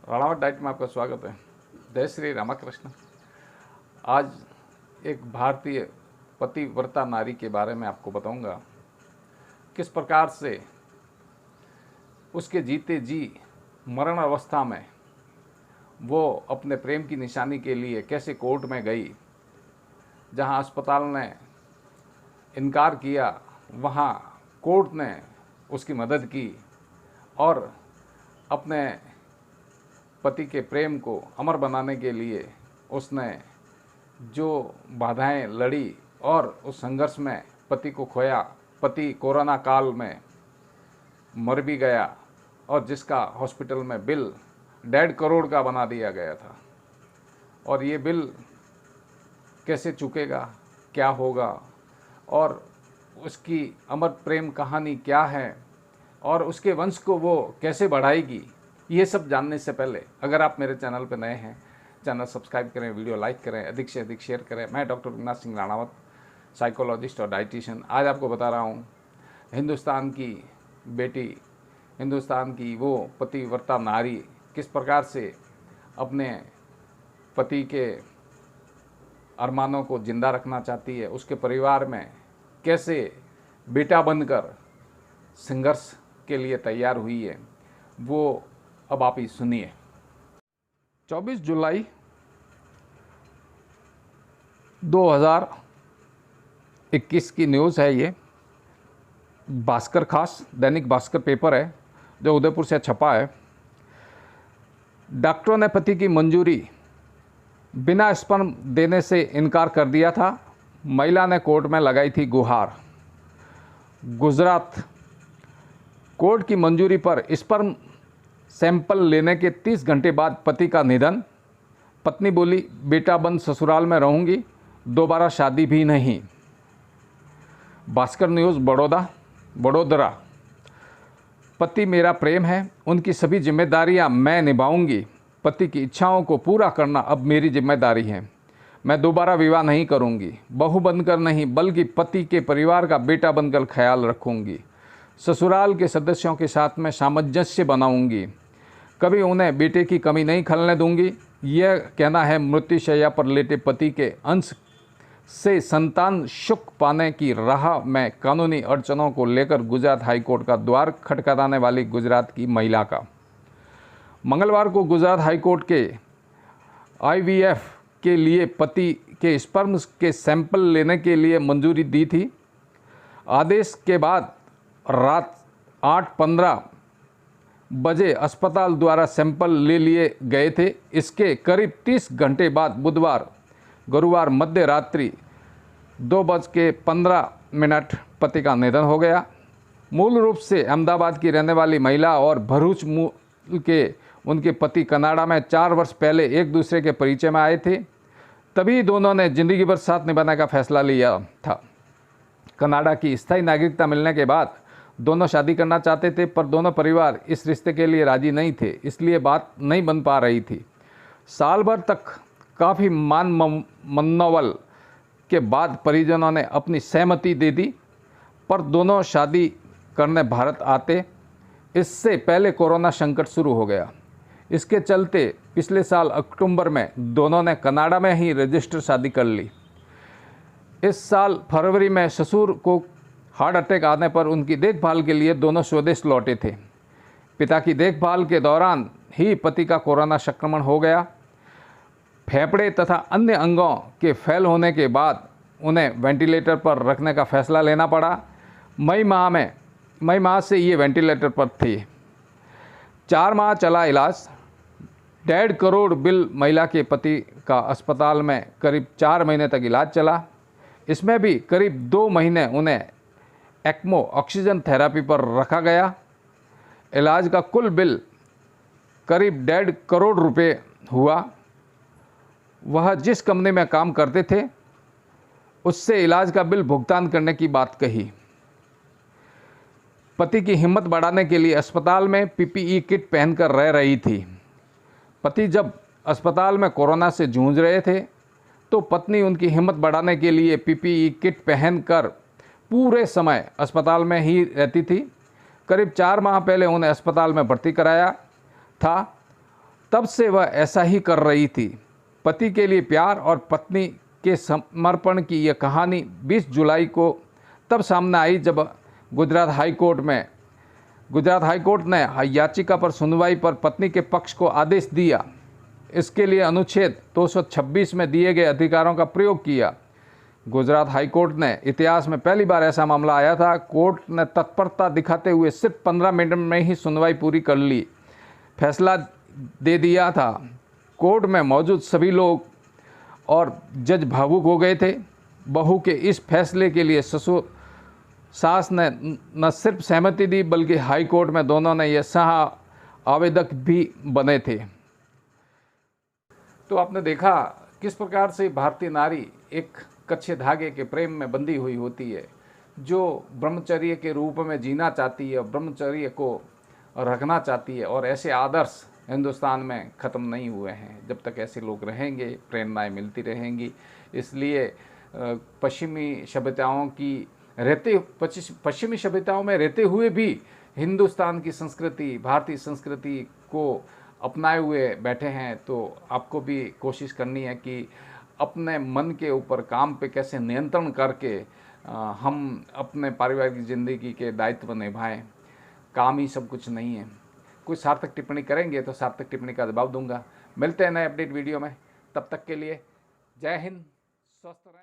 Ranawat diet में आपका स्वागत है। जय श्री रामकृष्ण। आज एक भारतीय पतिव्रता नारी के बारे में आपको बताऊंगा, किस प्रकार से उसके जीते जी मरण अवस्था में वो अपने प्रेम की निशानी के लिए कैसे कोर्ट में गई। जहां अस्पताल ने इनकार किया, वहां कोर्ट ने उसकी मदद की और अपने पति के प्रेम को अमर बनाने के लिए उसने जो बाधाएं लड़ी और उस संघर्ष में पति को खोया। पति कोरोना काल में मर भी गया और जिसका हॉस्पिटल में बिल 1.5 करोड़ का बना दिया गया था। और ये बिल कैसे चुकेगा, क्या होगा और उसकी अमर प्रेम कहानी क्या है और उसके वंश को वो कैसे बढ़ाएगी, ये सब जानने से पहले अगर आप मेरे चैनल पर नए हैं, चैनल सब्सक्राइब करें, वीडियो लाइक करें, अधिक से अधिक शेयर करें। मैं डॉक्टर विनाश सिंह राणावत, साइकोलॉजिस्ट और डाइटिशियन, आज आपको बता रहा हूँ हिंदुस्तान की बेटी, हिंदुस्तान की वो पतिव्रता नारी किस प्रकार से अपने पति के अरमानों को जिंदा रखना चाहती है। उसके परिवार में कैसे बेटा बनकर संघर्ष के लिए तैयार हुई है, वो अब आप ही सुनिए। 24 जुलाई 2021 की न्यूज़ है। ये भास्कर, खास दैनिक भास्कर पेपर है जो उदयपुर से छपा है। डॉक्टरों ने पति की मंजूरी बिना स्पर्म देने से इनकार कर दिया था। महिला ने कोर्ट में लगाई थी गुहार। गुजरात कोर्ट की मंजूरी पर स्पर्म सैंपल लेने के 30 घंटे बाद पति का निधन। पत्नी बोली, बेटा बन ससुराल में रहूंगी, दोबारा शादी भी नहीं। भास्कर न्यूज़ बड़ोदरा। पति मेरा प्रेम है, उनकी सभी जिम्मेदारियां मैं निभाऊंगी। पति की इच्छाओं को पूरा करना अब मेरी जिम्मेदारी है। मैं दोबारा विवाह नहीं करूंगी, बहू बनकर नहीं बल्कि पति के परिवार का बेटा बनकर ख्याल रखूंगी। ससुराल के सदस्यों के साथ मैं सामंजस्य बनाऊंगी, कभी उन्हें बेटे की कमी नहीं खलने दूंगी। यह कहना है मृत्युशैया पर लेटे पति के अंश से संतान सुख पाने की राह में कानूनी अड़चनों को लेकर गुजरात हाईकोर्ट का द्वार खटखटाने वाली गुजरात की महिला का। मंगलवार को गुजरात हाईकोर्ट के IVF के लिए पति के स्पर्म के सैंपल लेने के लिए मंजूरी दी थी। आदेश के बाद रात 8:15 बजे अस्पताल द्वारा सैंपल ले लिए गए थे। इसके करीब 30 घंटे बाद गुरुवार मध्य रात्रि 2:15 पति का निधन हो गया। मूल रूप से अहमदाबाद की रहने वाली महिला और भरूच मूल के उनके पति कनाडा में 4 वर्ष पहले एक दूसरे के परिचय में आए थे। तभी दोनों ने जिंदगी भर साथ निभाने का फैसला लिया था। कनाडा की स्थायी नागरिकता मिलने के बाद दोनों शादी करना चाहते थे, पर दोनों परिवार इस रिश्ते के लिए राजी नहीं थे, इसलिए बात नहीं बन पा रही थी। साल भर तक काफ़ी मनोवल के बाद परिजनों ने अपनी सहमति दे दी, पर दोनों शादी करने भारत आते इससे पहले कोरोना संकट शुरू हो गया। इसके चलते पिछले साल अक्टूबर में दोनों ने कनाडा में ही रजिस्टर शादी कर ली। इस साल फरवरी में ससुर को हार्ट अटैक आने पर उनकी देखभाल के लिए दोनों स्वदेश लौटे थे। पिता की देखभाल के दौरान ही पति का कोरोना संक्रमण हो गया। फेफड़े तथा अन्य अंगों के फेल होने के बाद उन्हें वेंटिलेटर पर रखने का फैसला लेना पड़ा। मई माह से ये वेंटिलेटर पर थे। 4 माह चला इलाज। 1.5 करोड़ बिल महिला के पति का अस्पताल में करीब 4 महीने तक इलाज चला। इसमें भी करीब 2 महीने उन्हें एक्मो ऑक्सीजन थेरेपी पर रखा गया। इलाज का कुल बिल करीब 1.5 करोड़ रुपए हुआ। वह जिस कंपनी में काम करते थे उससे इलाज का बिल भुगतान करने की बात कही। पति की हिम्मत बढ़ाने के लिए अस्पताल में PPE किट पहनकर रह रही थी। पति जब अस्पताल में कोरोना से जूझ रहे थे तो पत्नी उनकी हिम्मत बढ़ाने के लिए PPE किट पहनकर पूरे समय अस्पताल में ही रहती थी। करीब 4 माह पहले उन्हें अस्पताल में भर्ती कराया था। तब से वह ऐसा ही कर रही थी। पति के लिए प्यार और पत्नी के समर्पण की यह कहानी 20 जुलाई को तब सामने आई जब गुजरात हाई कोर्ट ने याचिका पर सुनवाई पर पत्नी के पक्ष को आदेश दिया। इसके लिए अनुच्छेद 226 में दिए गए अधिकारों का प्रयोग किया। गुजरात हाई कोर्ट ने इतिहास में पहली बार ऐसा मामला आया था। कोर्ट ने तत्परता दिखाते हुए सिर्फ 15 मिनट में ही सुनवाई पूरी कर ली, फैसला दे दिया था। कोर्ट में मौजूद सभी लोग और जज भावुक हो गए थे। बहू के इस फैसले के लिए ससुर सास ने न सिर्फ सहमति दी बल्कि हाई कोर्ट में दोनों ने यह सह आवेदक भी बने थे। तो आपने देखा किस प्रकार से भारतीय नारी एक कच्चे धागे के प्रेम में बंधी हुई होती है, जो ब्रह्मचर्य के रूप में जीना चाहती है, ब्रह्मचर्य को रखना चाहती है। और ऐसे आदर्श हिंदुस्तान में ख़त्म नहीं हुए हैं। जब तक ऐसे लोग रहेंगे प्रेरणाएं मिलती रहेंगी। इसलिए पश्चिमी सभ्यताओं में रहते हुए भी हिंदुस्तान की संस्कृति, भारतीय संस्कृति को अपनाए हुए बैठे हैं। तो आपको भी कोशिश करनी है कि अपने मन के ऊपर काम पे कैसे नियंत्रण करके हम अपने पारिवारिक ज़िंदगी के दायित्व निभाएं। काम ही सब कुछ नहीं है। कोई सार्थक टिप्पणी करेंगे तो सार्थक टिप्पणी का जवाब दूंगा। मिलते हैं नए अपडेट वीडियो में। तब तक के लिए जय हिंद, स्वस्थ रहें।